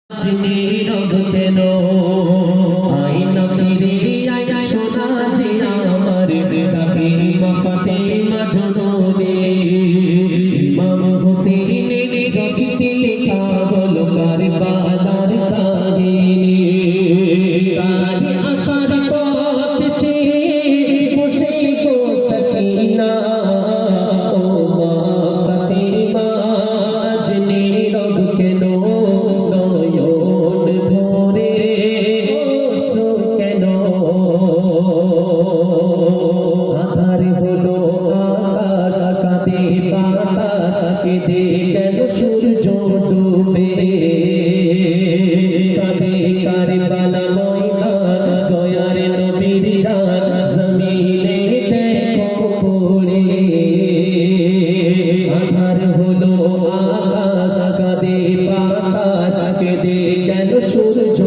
নীরব কেন আয়না ফিরে আয় সোনা যে আমার ডাকে ফাতেমা জননী ইমাম হোসেনের রক্তে লেখা বলো কারবালার কাহিনী তার আশার পথ চেয়ে বসে গো সকিনা ও মা ফাতেমা আজ নীরব কেন কেঁদে গেল সূর্য ডুবে কাঁদে কারবালা ময়দান দয়ার নবীর জান জমিনে দেখো পড়ে আধার হলো আকাশ কাঁদে বাতাস কেঁদে গেল সূর্য